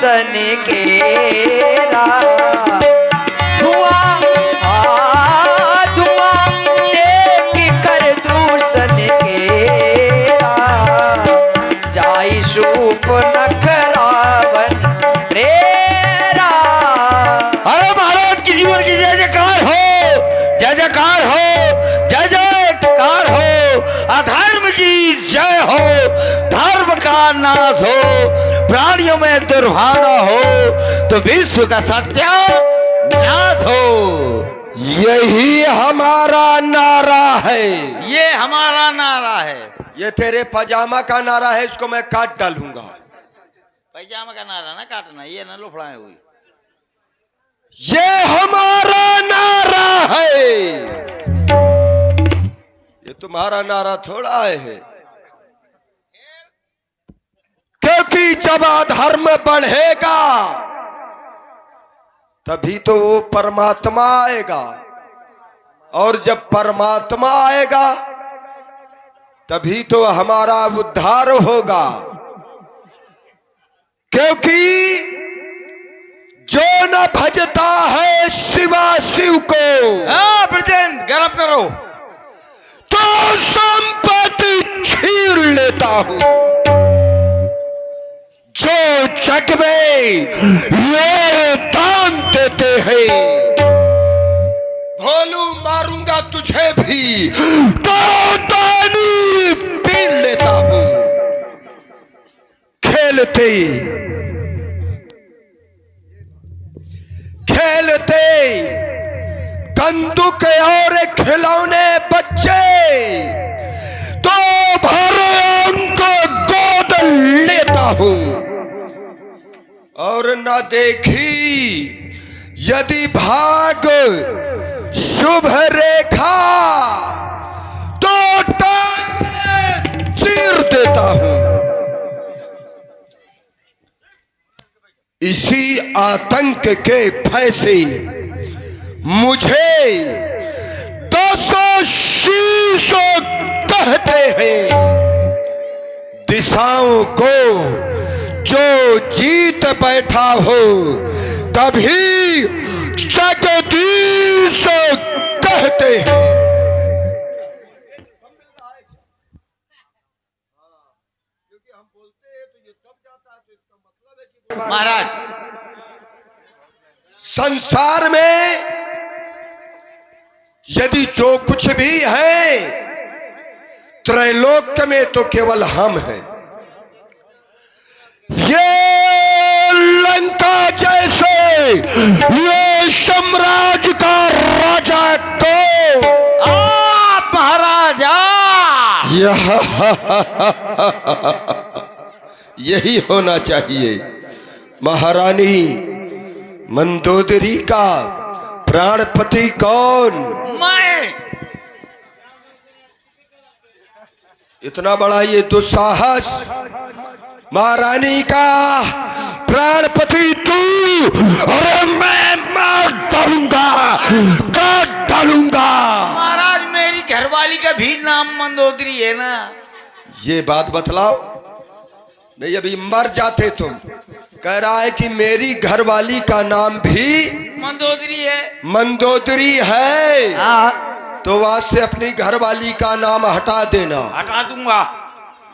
दूषण केरा। धुआं देख कर दूषण केरा, जाई सूप नखरावन प्रेरा। अरे महाराज की जीवन की जय जयकार हो, जय जयकार हो, जय जयकार हो। अधर्म की जय हो, धर्म का नाश हो, प्राणियों में दुर्भावना हो तो विश्व का सत्यानाश हो। यही हमारा नारा है। ये हमारा नारा है। ये तेरे पजामा का नारा है, इसको मैं काट डालूंगा। पैजामा का नारा ना काटना, ये ना लुफड़ाए हुई। ये हमारा नारा है, ये तुम्हारा नारा थोड़ा है। क्योंकि जब अधर्म बढ़ेगा तभी तो वो परमात्मा आएगा, और जब परमात्मा आएगा तभी तो हमारा उद्धार होगा। क्योंकि जो न भजता है शिवा शिव को, हाँ प्रेजेंट गरम करो, तो संपत्ति छीन लेता हूं। जो जग में ये दान देते हैं, भोलू मारूंगा तुझे भी तो दानी पीन लेता हूं। खेलते खेलते कंदुक और खिलौने बच्चे तो भरे उनको गोद लेता हूं। और न देखी यदि भाग शुभ रेखा तो टांग चीर देता हूं। इसी आतंक के भय से मुझे 200 शीशों कहते हैं। दिशाओं को जो जीत बैठा हो तभी जगदीश कहते हैं। महाराज संसार में यदि जो कुछ भी है त्रैलोक्य में तो केवल हम हैं। ये लंका जैसे ये साम्राज्य का राजा को आप महाराजा, यही होना चाहिए। महारानी मंदोदरी का प्राणपति कौन? मैं। इतना बड़ा ये दुस्साहस, महारानी का प्राणपति तू, अरे मैं मार डालूंगा, काट डालूंगा। महाराज मेरी घरवाली का भी नाम मंदोदरी है ना। ये बात बतलाओ, नहीं अभी मर जाते तुम। कह रहा है कि मेरी घरवाली का नाम भी मंदोदरी है। मंदोदरी है। हाँ। तो आज से अपनी घरवाली का नाम हटा देना। हटा दूंगा।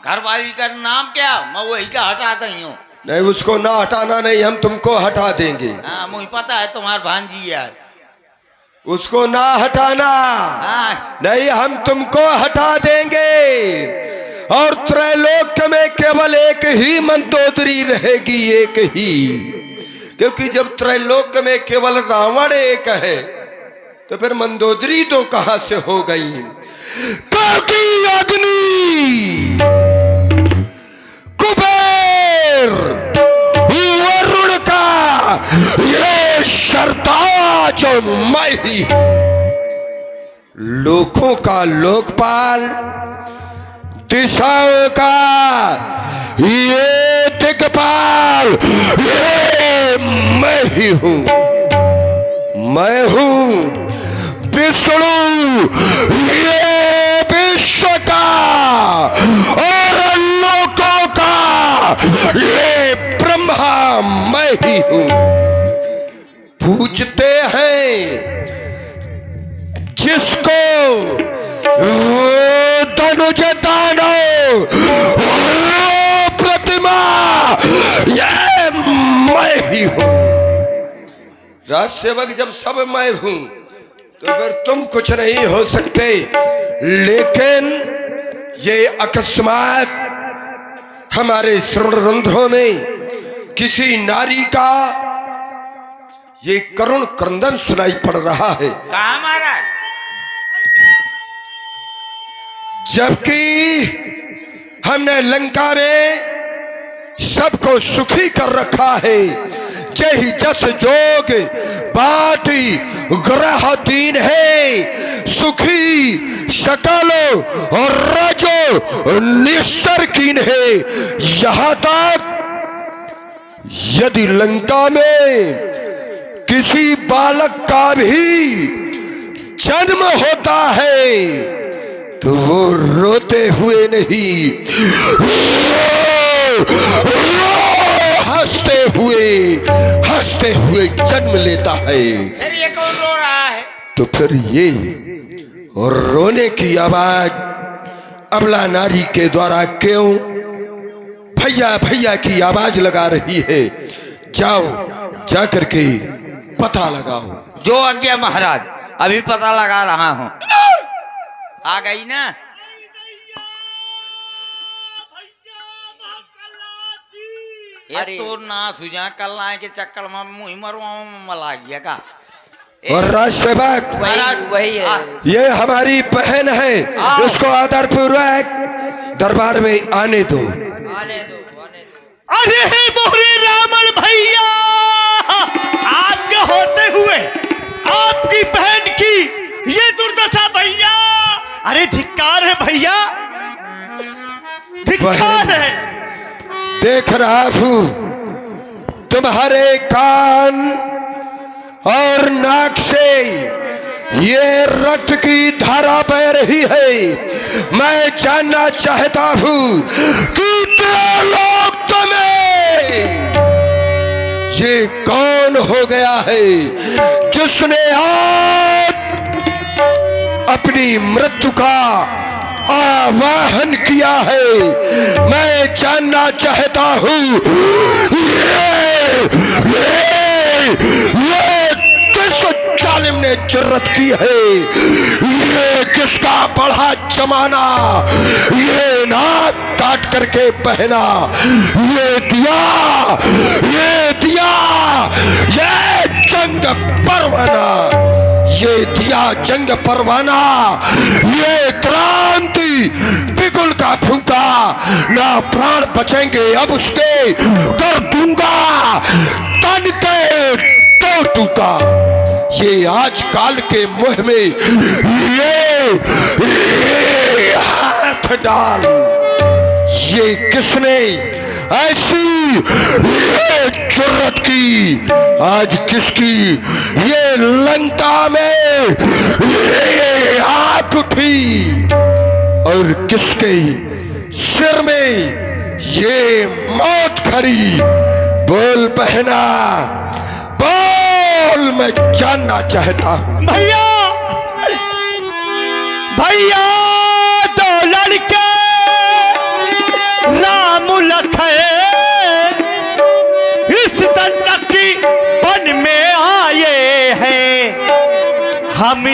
घरवाली का नाम क्या, मैं वही का हटाता ही हूँ। नहीं उसको ना हटाना नहीं, हम तुमको हटा देंगे। हाँ मुझे पता है तुम्हार भांजी यार। उसको ना हटाना। हाँ। नहीं हम तुमको हटा देंगे। और त्रैलोक्य में केवल एक ही मंदोदरी रहेगी, एक ही। क्योंकि जब त्रैलोक्य में केवल रावण एक है तो फिर मंदोदरी तो कहां से हो गई? क्योंकि अग्नि, कुबेर, वरुण का ये सरताज मैं ही, लोकों का लोकपाल, दिशाओं का ये दिक्पाल, ये मैं ही हूं। मैं हूं विष्णु, ये विश्व का और लोकों का ये ब्रह्मा। हाँ मैं ही हूं। पूछते हैं जिसको धनुज दानो प्रतिमा, ये मैं ही हूं। राज सेवक जब सब मैं हूं तो फिर तुम कुछ नहीं हो सकते। लेकिन ये अकस्मात हमारे श्रवण रंध्रों में किसी नारी का ये करुण क्रंदन सुनाई पड़ रहा है। कहाँ महाराज? जबकि हमने लंका में सबको सुखी कर रखा है। जय जस जोग बाटी ग्रह दीन है, सुखी शकलो और रजो निश्चर कीन है। यहां तक यदि लंका में किसी बालक का भी जन्म होता है तो वो रोते हुए नहीं, हंसते हुए जन्म लेता है। फिर ये कौन रो रहा है? तो फिर ये रोने की आवाज अबला नारी के द्वारा क्यों भैया भैया की आवाज लगा रही है? जाओ जाकर के पता लगाओ। जो आज्ञा महाराज, अभी पता लगा रहा हूँ। आ गई ना? ये तो ना सुझा कल आए के चक्कर में मुँह मरवा मला गया का। और राज सेवक वही है। ये हमारी बहन है, उसको आदर पूर्वक दरबार में आने दो। आने दो। अरे मोहरे रामल भैया, आपके होते हुए आपकी बहन की ये दुर्दशा भैया। अरे धिक्कार है भैया, धिक्कार है। देख रहा हूं तुम्हारे कान और नाक से ये रक्त की धारा बह रही है। मैं जानना चाहता हूं कि त्रिलोक में ये कौन हो गया है जिसने आज अपनी मृत्यु का आवाहन किया है। मैं जानना चाहता हूं ये किस जालिम ने जुर्रत की है, ये किसका बड़ा जमाना ये नाक काट करके पहना, ये जंग परवाना, ये दिया जंग परवाना, ये क्रांति बिगुल का फूंका, ना प्राण बचेंगे अब उसके, कर दूंगा तन के तोड़ दूंगा। ये आज काल के मुंह में ये हाथ डाल। ये किसने ऐसी जुर्रत की, आज किसकी ये लंका में ये आंख उठी और किसके सिर में ये मौत खड़ी? बोल बहना बोल, मैं जानना चाहता हूं। भैया भैया, दो लड़के राम लखन इस दंडक की वन में आए हैं। हम